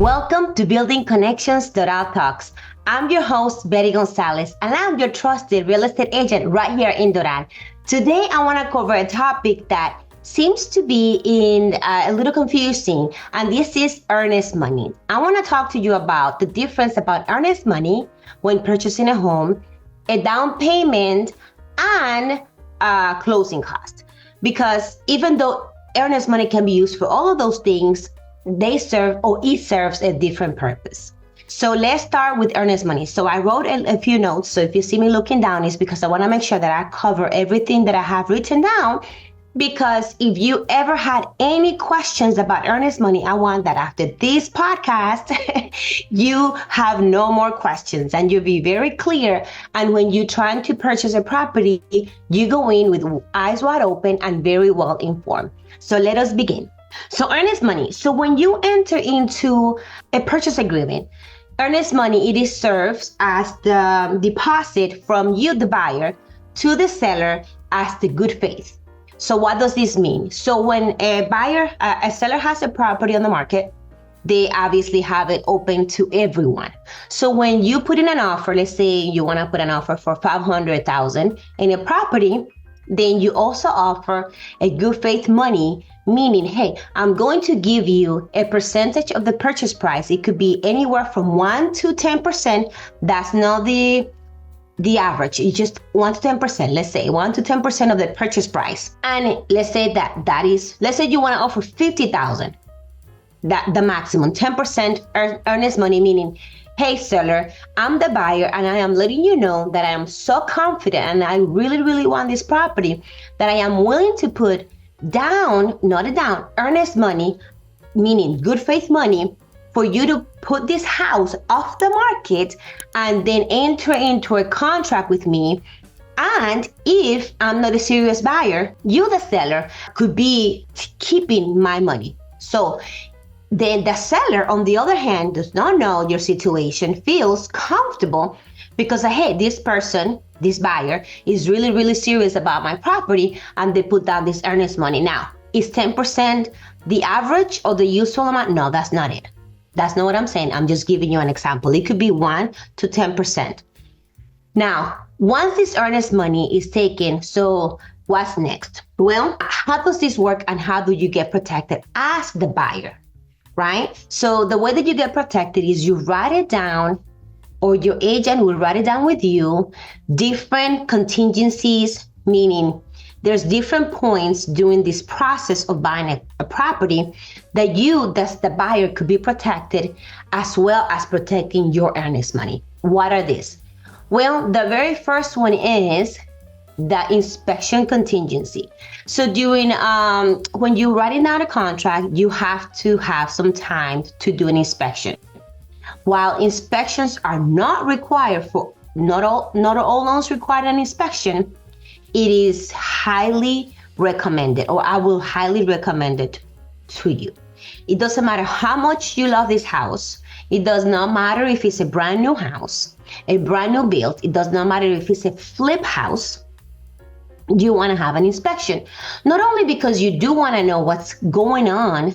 Welcome to Building Connections Doral Talks. I'm your host, Betty Gonzalez, and I'm your trusted real estate agent right here in Doral. Today, I want to cover a topic that seems to be a little confusing, and this is earnest money. I want to talk to you about the difference about earnest money when purchasing a home, a down payment, and closing cost. Because even though earnest money can be used for all of those things, it serves a different purpose. So let's start with earnest money. So I wrote a few notes. So if you see me looking down, it's because I want to make sure that I cover everything that I have written down. Because if you ever had any questions about earnest money, I want that after this podcast, you have no more questions and you'll be very clear. And when you're trying to purchase a property, you go in with eyes wide open and very well informed. So let us begin. So earnest money. So when you enter into a purchase agreement, earnest money, it serves as the deposit from you, the buyer, to the seller as the good faith. So what does this mean? So when a seller has a property on the market, they obviously have it open to everyone. So when you put in an offer, let's say you want to put an offer for $500,000 in a property, then you also offer a good faith money, meaning, hey, I'm going to give you a percentage of the purchase price. It could be anywhere from 1 to 10%. That's not the average. It's just 1 to 10%. Let's say 1 to 10% of the purchase price. And let's say let's say you want to offer $50,000. That the maximum 10% earnest money, meaning, hey seller, I'm the buyer and I am letting you know that I am so confident and I really, really want this property that I am willing to put earnest money, meaning good faith money, for you to put this house off the market and then enter into a contract with me. And if I'm not a serious buyer, you, the seller, could be keeping my money. So then the seller, on the other hand, does not know your situation, feels comfortable because, hey, this buyer is really, really serious about my property, and they put down this earnest money. Now, is 10% the average or the useful amount? No, that's not it. That's not what I'm saying. I'm just giving you an example. It could be 1 to 10%. Now, once this earnest money is taken, so what's next? Well, how does this work and how do you get protected as the buyer? Right? So the way that you get protected is you write it down, or your agent will write it down with you, different contingencies, meaning there's different points during this process of buying a property that the buyer, could be protected, as well as protecting your earnest money. What are these? Well, the very first one is the inspection contingency. So during when you're writing down a contract, you have to have some time to do an inspection. While inspections are not required not all loans require an inspection, it is highly recommended, or I will highly recommend it to you. It doesn't matter how much you love this house. It does not matter if it's a brand new house, a brand new build. It does not matter if it's a flip house. You want to have an inspection, not only because you do want to know what's going on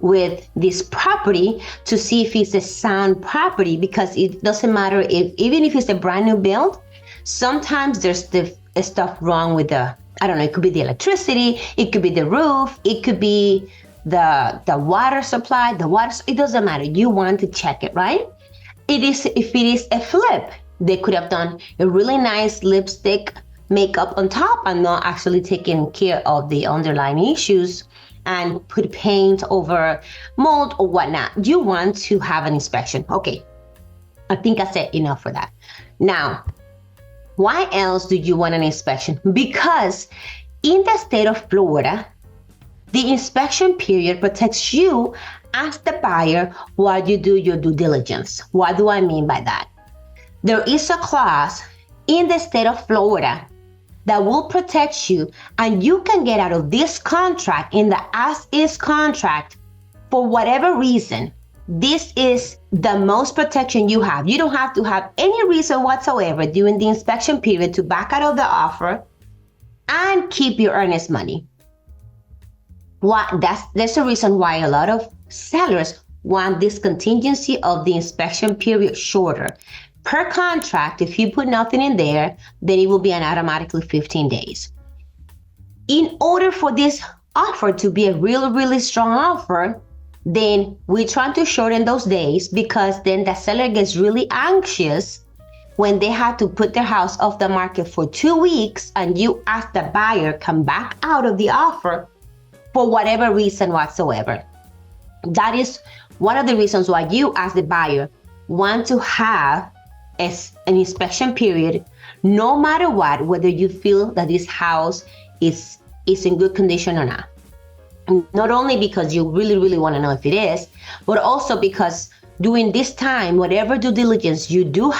with this property to see if it's a sound property, because it doesn't matter even if it's a brand new build, sometimes there's stuff wrong with it could be the electricity, it could be the roof, it could be the water supply, it doesn't matter. You want to check it, right? If it is a flip, they could have done a really nice lipstick makeup on top and not actually taking care of the underlying issues and put paint over mold or whatnot. You want to have an inspection. Okay, I think I said enough for that. Now, why else do you want an inspection? Because in the state of Florida, the inspection period protects you as the buyer while you do your due diligence. What do I mean by that? There is a clause in the state of Florida that will protect you, and you can get out of this contract in the as-is contract for whatever reason. This is the most protection you have. You don't have to have any reason whatsoever during the inspection period to back out of the offer and keep your earnest money. That's the reason why a lot of sellers want this contingency of the inspection period shorter. Per contract, if you put nothing in there, then it will be an automatically 15 days. In order for this offer to be a really, really strong offer, then we're trying to shorten those days, because then the seller gets really anxious when they have to put their house off the market for 2 weeks and you, as the buyer, come back out of the offer for whatever reason whatsoever. That is one of the reasons why you, as the buyer, want to have an inspection period, no matter what, whether you feel that this house is in good condition or not. Not only because you really, really want to know if it is, but also because during this time, whatever due diligence you do,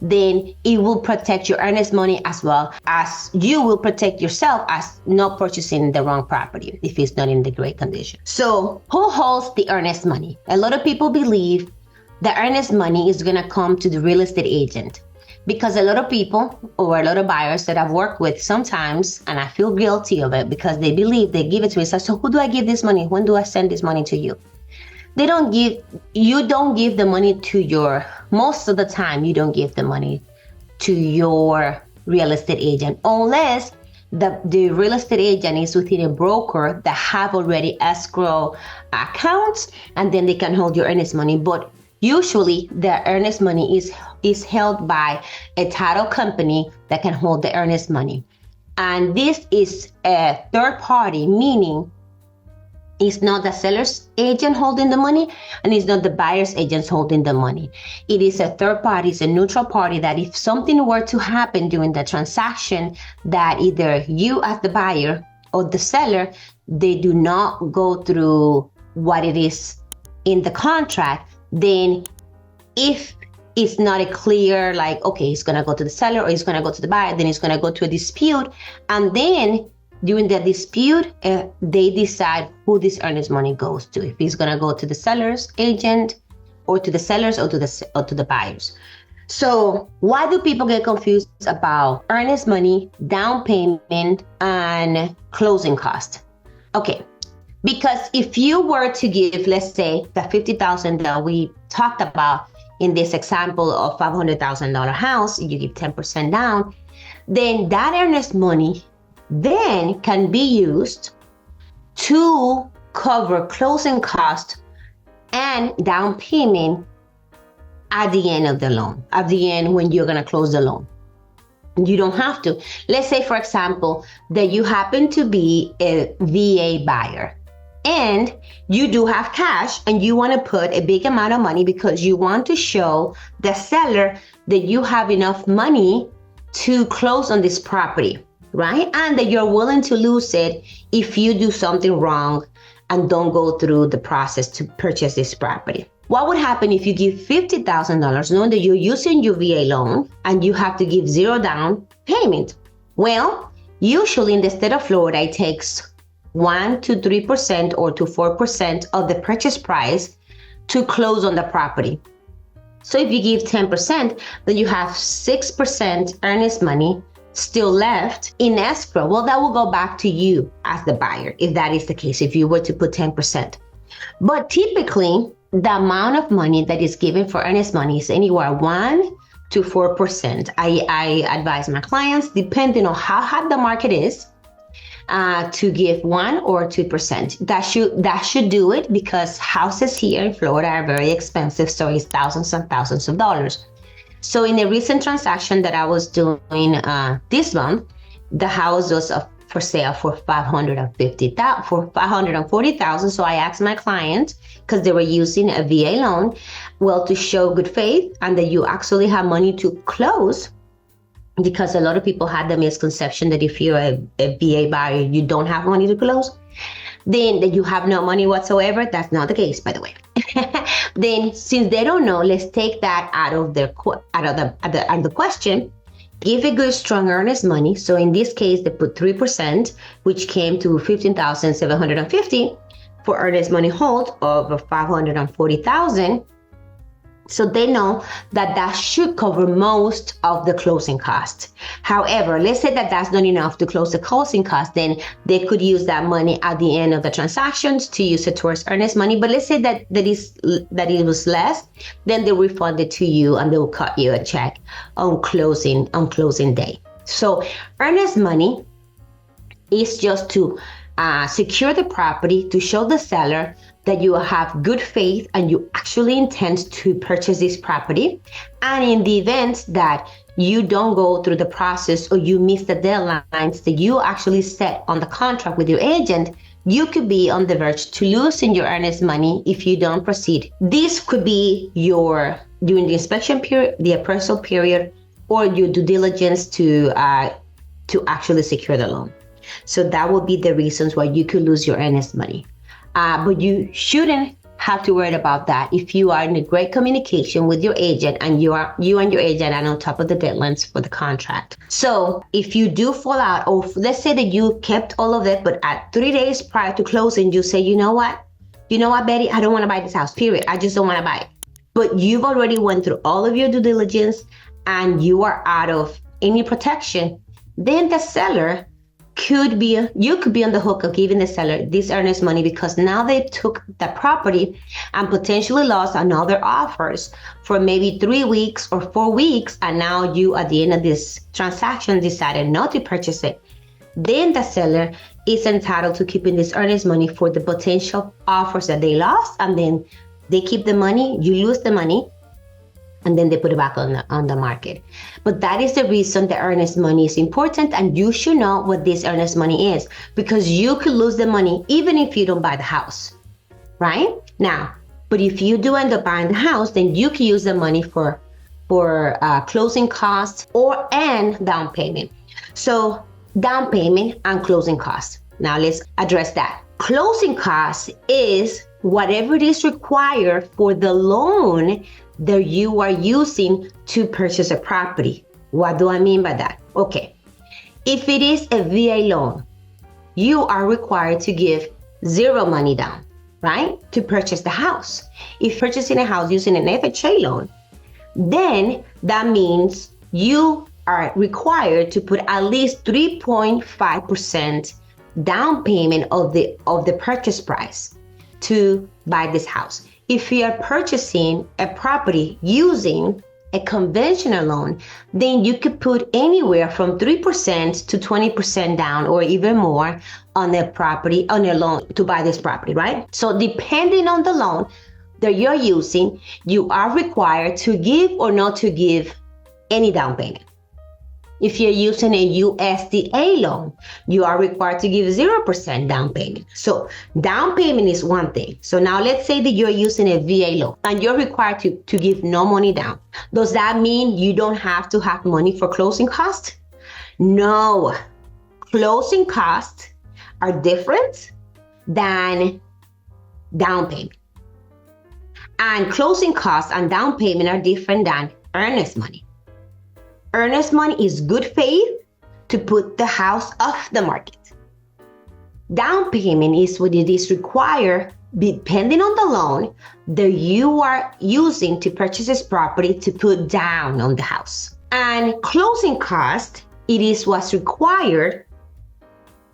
then it will protect your earnest money, as well as you will protect yourself as not purchasing the wrong property if it's not in the great condition. So who holds the earnest money? A lot of people believe the earnest money is going to come to the real estate agent, because a lot of people or a lot of buyers that I've worked with sometimes, and I feel guilty of it, because they believe they give it to me. So who do I give this money? When do I send this money to you? You don't give the money to most of the time, you don't give the money to your real estate agent, unless the real estate agent is within a broker that have already escrow accounts, and then they can hold your earnest money. But usually the earnest money is held by a title company that can hold the earnest money. And this is a third party, meaning it's not the seller's agent holding the money, and it's not the buyer's agent holding the money. It is a third party, it's a neutral party, that if something were to happen during the transaction, that either you as the buyer or the seller, they do not go through what it is in the contract, then if it's not a clear, like, okay, it's going to go to the seller or it's going to go to the buyer, then it's going to go to a dispute. And then during the dispute, they decide who this earnest money goes to. If it's going to go to the seller's agent, or to the sellers, or to the buyers. So why do people get confused about earnest money, down payment, and closing cost? Okay, because if you were to give, let's say, the $50,000 that we talked about in this example of $500,000 house, you give 10% down, then that earnest money then can be used to cover closing costs and down payment at the end of the loan, at the end when you're going to close the loan. You don't have to. Let's say, for example, that you happen to be a VA buyer and you do have cash and you want to put a big amount of money because you want to show the seller that you have enough money to close on this property, right? And that you're willing to lose it if you do something wrong and don't go through the process to purchase this property. What would happen if you give $50,000 knowing that you're using your VA loan and you have to give zero down payment? Well, usually in the state of Florida, it takes 1 to 3% or to 4% of the purchase price to close on the property. So if you give 10%, then you have 6% earnest money still left in escrow. Well, that will go back to you as the buyer, if that is the case, if you were to put 10%. But typically, the amount of money that is given for earnest money is anywhere 1 to 4%. I advise my clients, depending on how hot the market is, to give 1 or 2%. That should do it, because houses here in Florida are very expensive, so it's thousands and thousands of dollars. So in a recent transaction that I was doing this month, the house was for sale for $540,000. So I asked my client, because they were using a VA loan, well, to show good faith and that you actually have money to close, because a lot of people had the misconception that if you're a VA buyer, you don't have money to close, then that you have no money whatsoever. That's not the case, by the way. Then, since they don't know, let's take that out of the question. Give a good, strong earnest money. So in this case, they put 3%, which came to $15,750 for earnest money hold of $540,000. So they know that that should cover most of the closing costs. However, let's say that that's not enough to close the closing costs, then they could use that money at the end of the transactions to use it towards earnest money. But let's say that it was less, then they refund it to you and they will cut you a check on closing day. So earnest money is just to secure the property, to show the seller that you have good faith and you actually intend to purchase this property. And in the event that you don't go through the process or you miss the deadlines that you actually set on the contract with your agent, you could be on the verge to losing your earnest money if you don't proceed. This could be during the inspection period, the appraisal period, or your due diligence to actually secure the loan. So that would be the reasons why you could lose your earnest money. But you shouldn't have to worry about that if you are in a great communication with your agent and you and your agent are on top of the deadlines for the contract. So if you do fall out, or let's say that you kept all of it, but at 3 days prior to closing, you say, you know what, Betty, I don't want to buy this house, period. I just don't want to buy it. But you've already went through all of your due diligence and you are out of any protection, then the seller you could be on the hook of giving the seller this earnest money, because now they took the property and potentially lost another offers for maybe 3 weeks or 4 weeks, and now you at the end of this transaction decided not to purchase it. Then the seller is entitled to keeping this earnest money for the potential offers that they lost, and then they keep the money, you lose the money, and then they put it back on the market. But that is the reason the earnest money is important, and you should know what this earnest money is, because you could lose the money even if you don't buy the house, right? Now, but if you do end up buying the house, then you can use the money for closing costs and down payment. So down payment and closing costs. Now let's address that. Closing costs is whatever it is required for the loan that you are using to purchase a property. What do I mean by that? Okay, if it is a VA loan, you are required to give zero money down, right? To purchase the house. If purchasing a house using an FHA loan, then that means you are required to put at least 3.5% down payment of the purchase price to buy this house. If you are purchasing a property using a conventional loan, then you could put anywhere from 3% to 20% down or even more on the property, on your loan to buy this property, right? So depending on the loan that you're using, you are required to give or not to give any down payment. If you're using a USDA loan, you are required to give 0% down payment. So down payment is one thing. So now let's say that you're using a VA loan and you're required to give no money down. Does that mean you don't have to have money for closing costs? No. Closing costs are different than down payment. And closing costs and down payment are different than earnest money. Earnest money is good faith to put the house off the market. Down payment is what it is required, depending on the loan that you are using to purchase this property, to put down on the house. And closing cost, it is what's required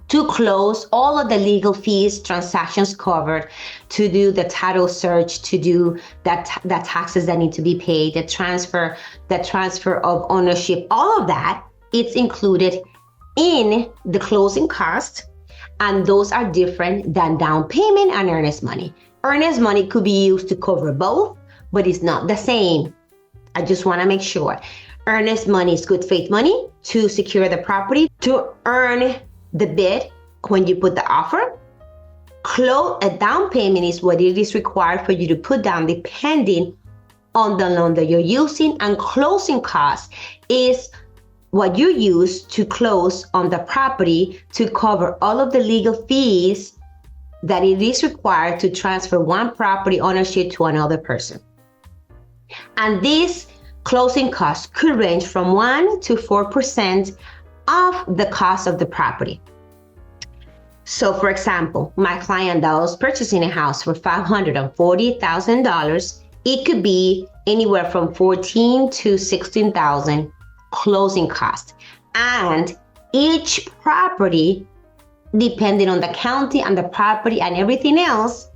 to close all of the legal fees, transactions covered, to do the title search, to do that taxes that need to be paid, the transfer of ownership, all of that, it's included in the closing cost. And those are different than down payment and earnest money. Earnest money could be used to cover both, but it's not the same. I just want to make sure. Earnest money is good faith money to secure the property, to earn the bid when you put the offer. A down payment is what it is required for you to put down depending on the loan that you're using, and closing costs is what you use to close on the property to cover all of the legal fees that it is required to transfer one property ownership to another person. And these closing costs could range from 1% to 4% of the cost of the property. So for example, my client that was purchasing a house for $540,000, it could be anywhere from 14 to 16,000 closing costs. And each property, depending on the county and the property and everything else,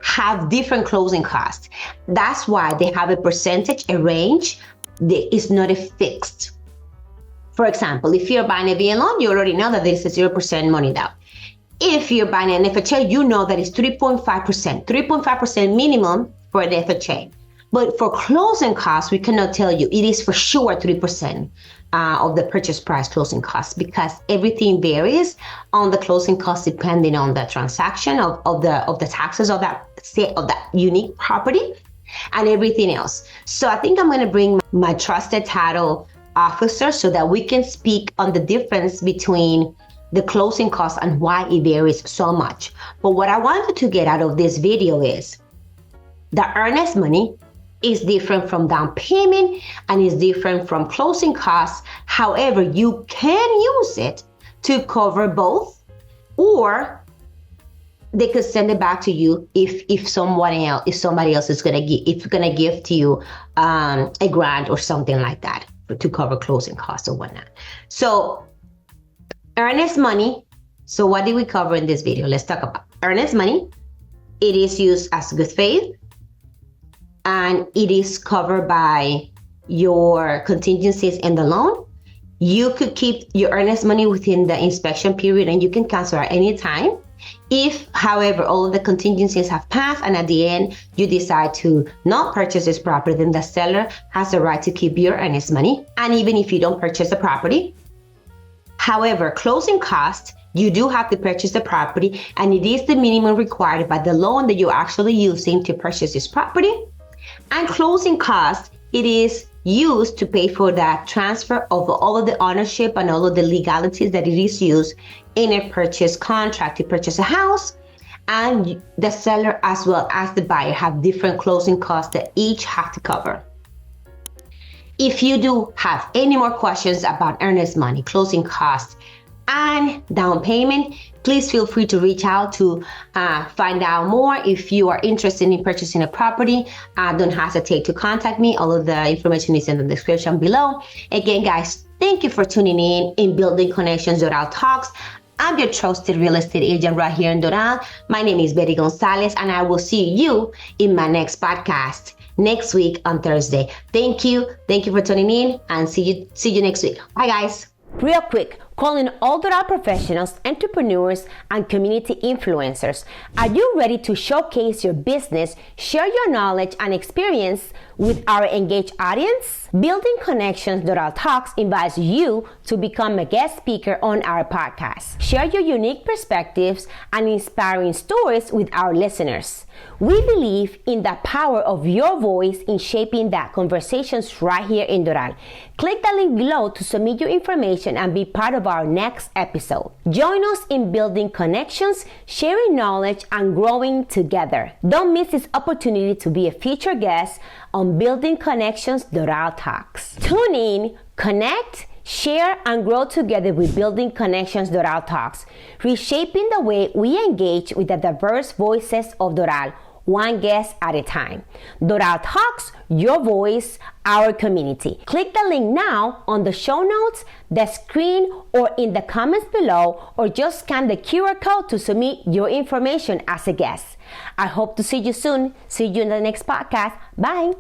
have different closing costs. That's why they have a percentage, a range. It's not a fixed. For example, if you're buying a VA loan, you already know that there's a 0% money down. If you're buying an FHA, you know that it's 3.5% minimum for an FHA. But for closing costs, we cannot tell you. It is for sure 3% of the purchase price closing costs, because everything varies on the closing costs depending on the transaction of the taxes of that unique property and everything else. So I think I'm going to bring my trusted title officer so that we can speak on the difference between the closing costs and why it varies so much. But what I wanted to get out of this video is the earnest money is different from down payment and is different from closing costs. However, you can use it to cover both, or they could send it back to you if somebody else is gonna give to you a grant or something like that to cover closing costs or whatnot. So earnest money. So what did we cover in this video? Let's talk about earnest money. It is used as good faith, and it is covered by your contingencies in the loan. You could keep your earnest money within the inspection period and you can cancel at any time. If, however, all of the contingencies have passed and at the end you decide to not purchase this property, then the seller has the right to keep your earnest money. And even if you don't purchase the property, however, closing costs, you do have to purchase the property, and it is the minimum required by the loan that you're actually using to purchase this property. And closing costs, it is used to pay for that transfer of all of the ownership and all of the legalities that it is used in a purchase contract to purchase a house. And the seller as well as the buyer have different closing costs that each have to cover. If you do have any more questions about earnest money, closing costs, and down payment, please feel free to reach out to find out more. If you are interested in purchasing a property, don't hesitate to contact me. All of the information is in the description below. Again, guys, thank you for tuning in Building Connections Doral Talks. I'm your trusted real estate agent right here in Doral. My name is Betty Gonzalez, and I will see you in my next podcast next week on Thursday. Thank you for tuning in, and see you next week. Bye, guys. Real quick, calling all Doral professionals, entrepreneurs, and community influencers. Are you ready to showcase your business, share your knowledge and experience with our engaged audience? Building Connections Doral Talks invites you to become a guest speaker on our podcast. Share your unique perspectives and inspiring stories with our listeners. We believe in the power of your voice in shaping that conversations right here in Doral. Click the link below to submit your information and be part of our next episode. Join us in building connections, sharing knowledge, and growing together. Don't miss this opportunity to be a featured guest on Building Connections Doral Talks. Tune in, connect, share, and grow together with Building Connections Doral Talks, reshaping the way we engage with the diverse voices of Doral, one guest at a time. Doral Talks, your voice, our community. Click the link now on the show notes, the screen, or in the comments below, or just scan the QR code to submit your information as a guest. I hope to see you soon. See you in the next podcast. Bye.